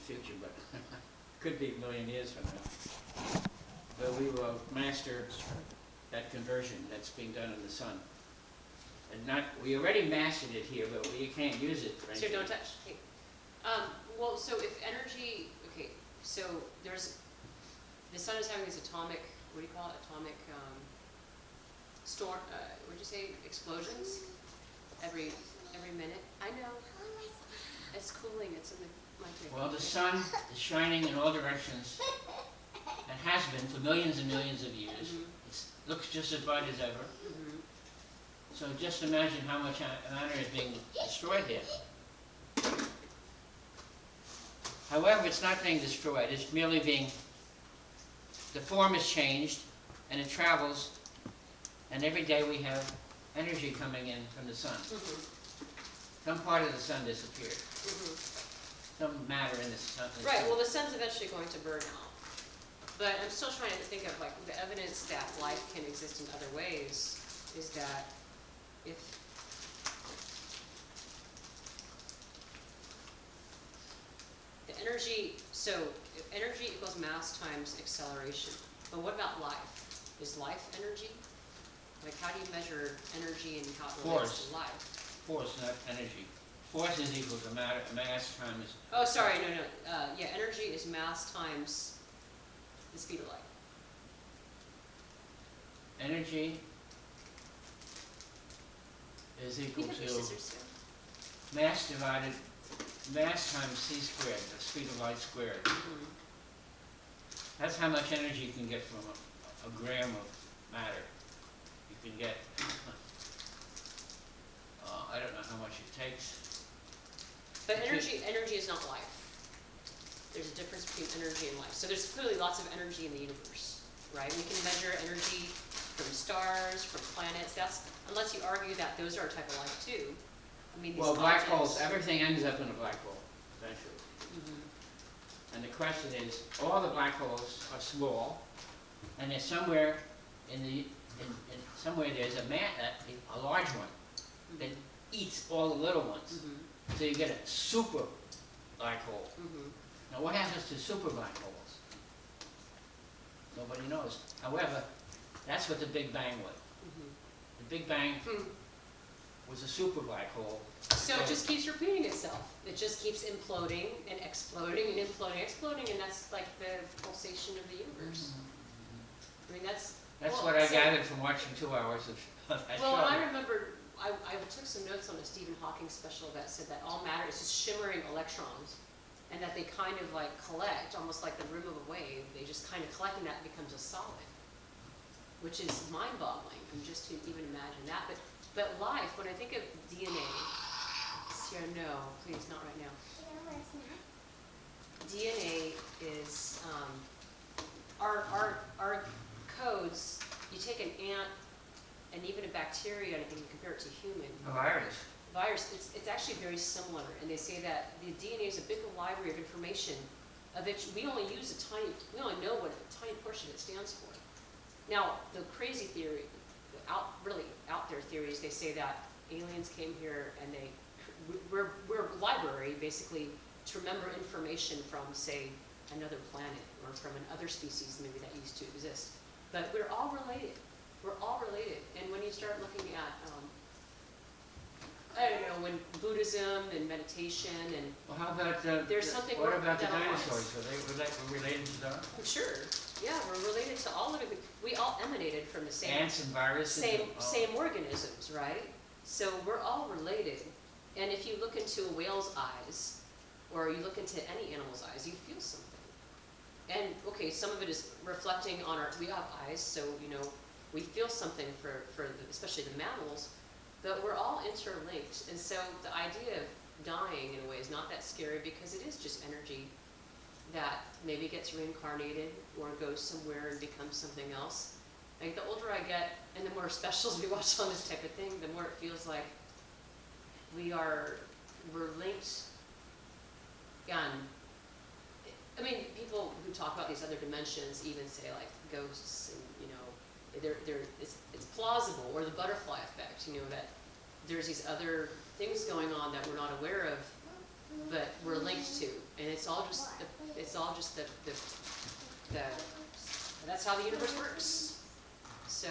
future, but could be a million years from now. But we will master that conversion that's being done in the sun. And we already mastered it here, but we can't use it for anything. So don't touch. Okay. Well, so if energy, okay, so the sun is having these atomic, what do you call it? Atomic storm, what'd you say? Explosions every minute. I know. It's cooling. It's in my drink. Well, the sun is shining in all directions and has been for millions and millions of years. It looks just as bright as ever. So just imagine how much matter is being destroyed here. However, it's not being destroyed. It's merely being, the form is changed and it travels, and every day we have energy coming in from the sun. Some part of the sun disappeared. Some matter in the sun. Right, well the sun's eventually going to burn out. But I'm still trying to think of like the evidence that life can exist in other ways is that if the energy, so if energy equals mass times acceleration. But what about life? Is life energy? Like how do you measure energy and how it relates to life? Force, not energy. Force is equal to mass times. Oh, sorry, no. Yeah, energy is mass times the speed of light. Energy is equal You have your to scissors too? mass times c squared, the speed of light squared. That's how much energy you can get from a gram of matter. You can get, I don't know how much it takes. But energy is not life. There's a difference between energy and life. So there's clearly lots of energy in the universe, right? We can measure energy from stars, from planets. That's, unless you argue that those are a type of life too. I mean, these Well, black objects, holes, everything ends up in a black hole, eventually. And the question is, all the black holes are small, and there's somewhere somewhere there's a large one that eats all the little ones. So you get a super black hole. Now what happens to super black holes? Nobody knows. However, that's what the Big Bang was. The Big Bang was a super black hole. So it just keeps repeating itself. It just keeps imploding and exploding and exploding, and that's like the pulsation of the universe. I mean, that's what I gathered from watching 2 hours of that show. Well, I remember I took some notes on a Stephen Hawking special that said that all matter is just shimmering electrons, and that they kind of like collect, almost like the rim of a wave. They just kind of collect, and that becomes a solid, which is mind-boggling. And just to even imagine that, but life. When I think of DNA, Sierra, no, please, not right now. DNA is our codes. You take an ant and even a bacteria, and you compare it to human. A virus. It's actually very similar, and they say that the DNA is a big library of information of which we only know what a tiny portion it stands for. Now, the crazy theory, really out there theories, they say that aliens came here and we're a library basically to remember information from, say, another planet or from another species maybe that used to exist. But we're all related. We're all related. And when you start looking at, I don't know, when Buddhism and meditation and well, how about there's something. What about the that dinosaurs? Are they related to them? I'm sure. Yeah, we're related to all of it. We all emanated from the same ants and viruses. Same organisms, right? So we're all related. And if you look into a whale's eyes, or you look into any animal's eyes, you feel something. And okay, some of it is reflecting on we have eyes, so we feel something for especially the mammals, but we're all interlinked. And so the idea of dying in a way is not that scary because it is just energy that maybe gets reincarnated or goes somewhere and becomes something else. Like the older I get and the more specials we watch on this type of thing, the more it feels like we're linked. And I mean, people who talk about these other dimensions even say like ghosts and it's plausible, or the butterfly effect, that there's these other things going on that we're not aware of, but we're linked to, and it's all just that's how the universe works. So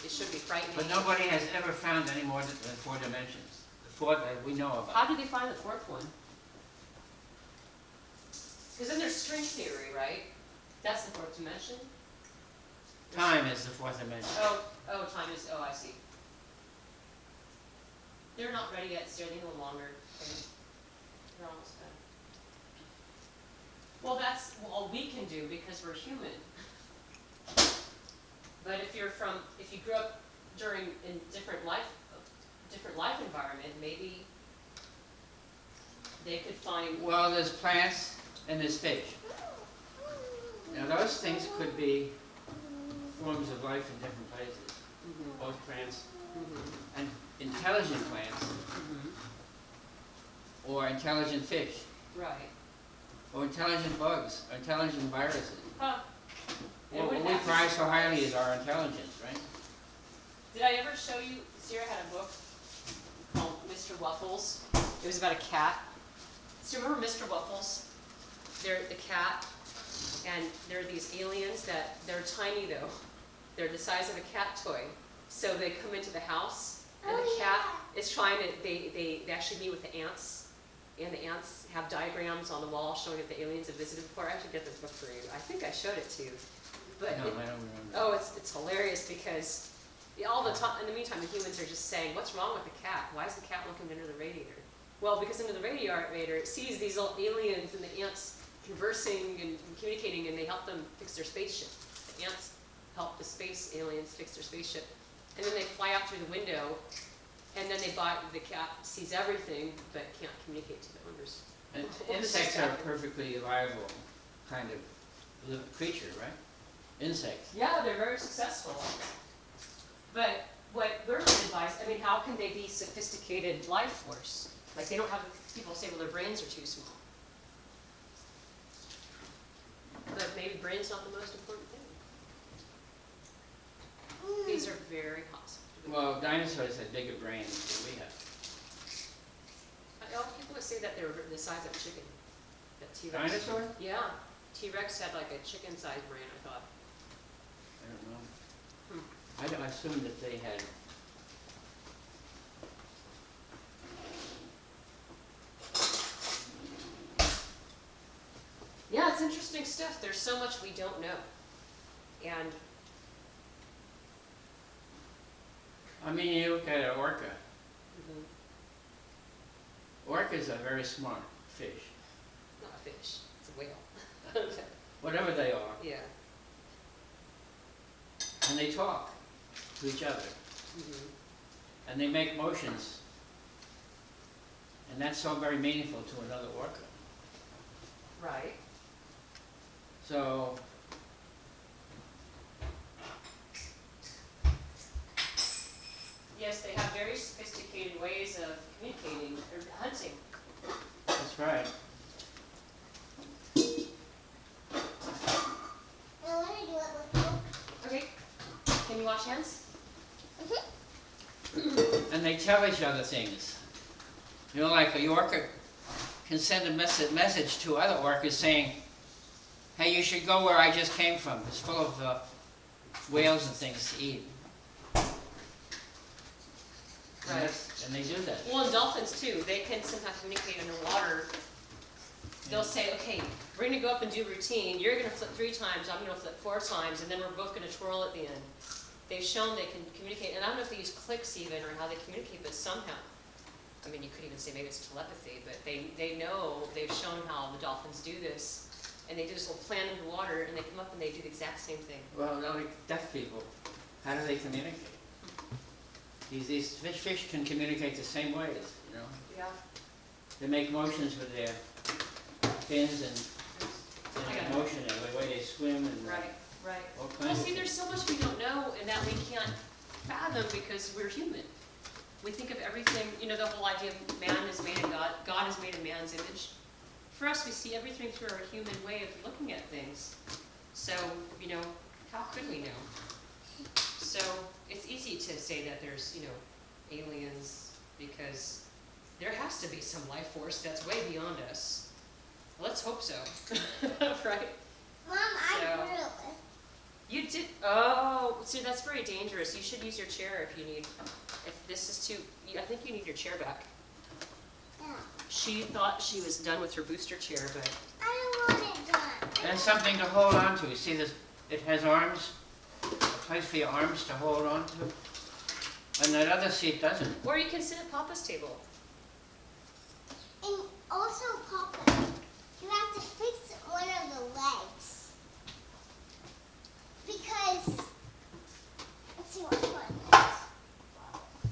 it should be frightening. But nobody has ever found any more than 4 dimensions. The 4 that we know about. How did they find the 4th one? Because then there's string theory, right? That's the 4th dimension. Time is the 4th dimension. Oh, time is. Oh, I see. They're not ready yet, so they need a little longer. They're almost done. Well, that's all we can do because we're human. But if you grew up in different life environment, maybe they could find. Well, there's plants and there's fish. Now those things could be forms of life in different places. Mm-hmm. Both plants Mm-hmm. and intelligent plants, Mm-hmm. or intelligent fish, Right. or intelligent bugs, or intelligent viruses. Huh. What we prize so highly is our intelligence, right? Did I ever show you? Sarah had a book called Mr. Waffles. It was about a cat. So remember Mr. Waffles? They're the cat, and they're these aliens that they're tiny though. They're the size of a cat toy. So they come into the house, and the cat is trying to. They actually meet with the ants, and the ants have diagrams on the wall showing that the aliens have visited before. I should get this book for you. I think I showed it to you. But No, I don't remember. oh, it's hilarious because all the time, in the meantime, the humans are just saying, what's wrong with the cat? Why is the cat looking under the radiator? Well, because under the radiator, it sees these little aliens and the ants conversing and communicating, and they help them fix their spaceship. The ants help the space aliens fix their spaceship. And then they fly out through the window, and then the cat sees everything, but can't communicate to the owners. And insects are a perfectly viable kind of creature, right? Insects. Yeah, they're very successful. But what we're advised, I mean, how can they be sophisticated life force? Like they don't have, people say, well, their brains are too small. But maybe brain's not the most important thing. These are very possible. Well, dinosaurs had bigger brains than we have. People would say that they were the size of a chicken. That T-Rex. Dinosaur? Yeah. T-Rex had like a chicken-sized brain, I thought. I don't know. I assumed that they had. Yeah, it's interesting stuff. There's so much we don't know. And I mean, you look at an orca. Orcas are very smart fish. not a fish, it's a whale. Whatever they are. Yeah. And they talk to each other. And they make motions. And that's so very meaningful to another orca. Right. So, Yes, they have very sophisticated ways of communicating or hunting. that's right. Okay. Can you wash hands? And they tell each other things. You know, like a orca can send a message to other orcas saying, hey, you should go where I just came from. It's full of whales and things to eat. Right. And they do that. Well, and dolphins too. They can sometimes communicate underwater. They'll say, okay, we're going to go up and do routine. You're going to flip 3 times, I'm going to flip 4 times, and then we're both going to twirl at the end. They've shown they can communicate, and I don't know if they use clicks even, or how they communicate, but somehow. I mean, you could even say maybe it's telepathy, but they know, they've shown how the dolphins do this, and they do this little plan underwater, and they come up and they do the exact same thing. Well, like deaf people, how do they communicate? These fish can communicate the same ways, you know. Yeah. They make motions with their fins and I got in motion, and the way they swim and Right. all Well, kinds of see, there's so much we don't know and that we can't fathom because we're human. We think of everything, you know, the whole idea of man is made in God, God is made in man's image. For us, we see everything through our human way of looking at things. So, you know, how could we know? So, it's easy to say that there's, you know, aliens because there has to be some life force that's way beyond us. Let's hope so. Right? Mom, I So- grew. You did, oh, see, that's very dangerous. You should use your chair if you need, if this is too, I think you need your chair back. Yeah. She thought she was done with her booster chair, but I don't want it done. There's something to hold on to. You see this? It has arms, a place for your arms to hold on to. And that other seat doesn't. or you can sit at Papa's table. And also, Papa, you have to fix one of the legs. Because, let's see what one is.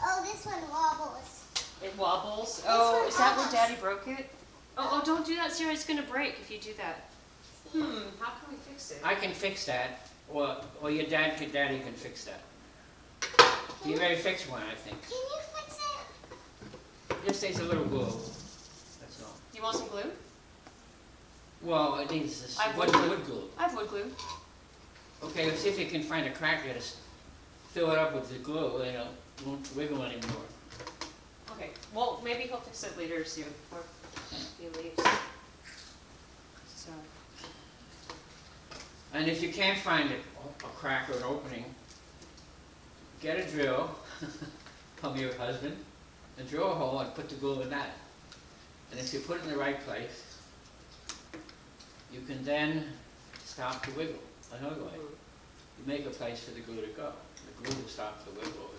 Oh, this one wobbles. It wobbles. This Oh, one is that where wobbles. Daddy broke it? Oh, don't do that, Sarah. It's gonna break if you do that. How can we fix it? I can fix that, or your daddy can fix that. You already fixed one, I think. Can you fix it? Just needs a little glue. That's all. You want some glue? Well, it needs this I have wood glue. I have wood glue. Okay, let's see if you can find a crack there to fill it up with the glue, and it won't wiggle anymore. Okay. Well, maybe he'll fix it later soon, or he leaves. So. And if you can't find a crack or an opening, get a drill from your husband and drill a hole and put the glue in that. And if you put it in the right place, you can then stop the wiggle another way. You make a place for the glue to go. The glue will stop the wiggle.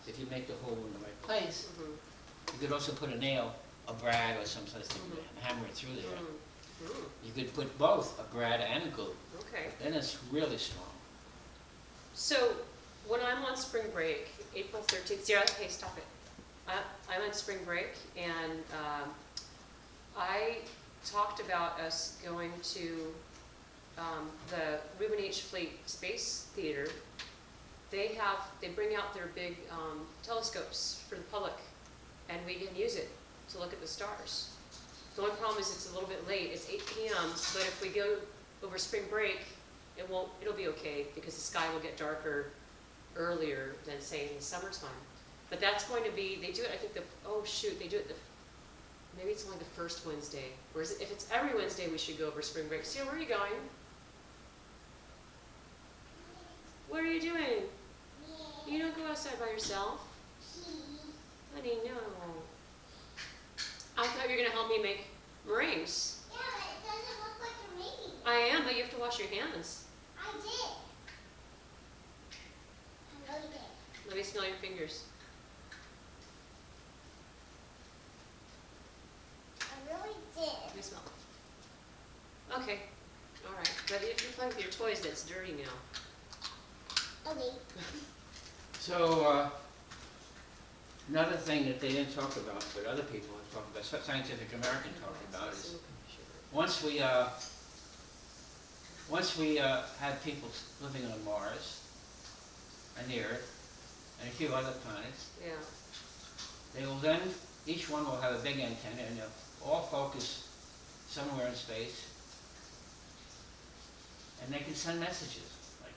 If you make the hole in the right place, you could also put a nail, a brad or some such thing, hammer it through there. You could put both, a brad and glue. Okay. Then it's really strong. So, when I'm on spring break, April 13th, Sarah, hey, stop it. I'm on spring break, and I talked about us going to the Reuben H. Fleet Space Theater. They bring out their big telescopes for the public, and we can use it to look at the stars. The only problem is it's a little bit late. It's 8 p.m., but if we go over spring break, it'll be okay because the sky will get darker earlier than, say, in the summertime. But that's going to be, they do it, I think, they do it maybe it's only the first Wednesday. Whereas if it's every Wednesday, we should go over spring break. Sarah, where are you going? What are you doing? You don't go outside by yourself. Honey, no. I thought you were going to help me make meringues. Yeah, but it doesn't look like you're making it. I am, but you have to wash your hands. I did. I really did. Let me smell your fingers. I really did. Let me smell. Okay. All right. But if you play with your toys, that's dirty now. Okay. So, another thing that they didn't talk about, but other people have talked about, Scientific American talked about, is once we have people living on Mars and the Earth and a few other planets, Yeah. they will then, each one will have a big antenna and they'll all focus somewhere in space, and they can send messages, like,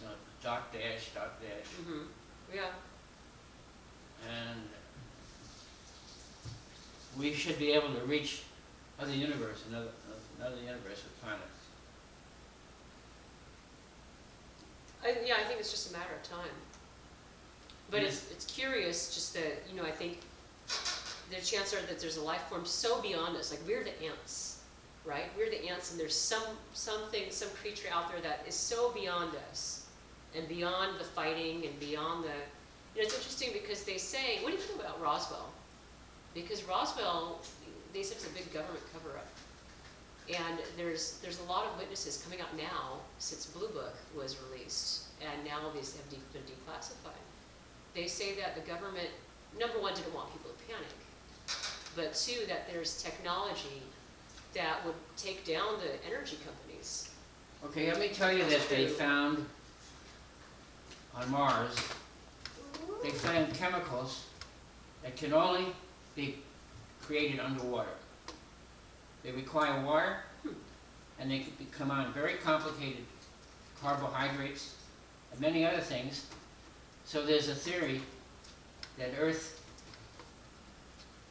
you know, dot dash, Mm-hmm. Yeah. and we should be able to reach another universe with planets. Yeah, I think it's just a matter of time. But it's curious just that, I think the chances are that there's a life form so beyond us. Like, we're the ants, right? We're the ants, and there's some creature out there that is so beyond us and beyond the fighting and beyond the... it's interesting because they say, what do you think about Roswell? Because Roswell, they said it's a big government cover-up. And there's a lot of witnesses coming out now since Blue Book was released, and now these have been declassified. They say that the government, number one, didn't want people to panic, but two, that there's technology that would take down the energy companies. Okay, let me tell you that they found on Mars, they found chemicals that can only be created underwater. They require water, and they can come on very complicated carbohydrates and many other things. So there's a theory that Earth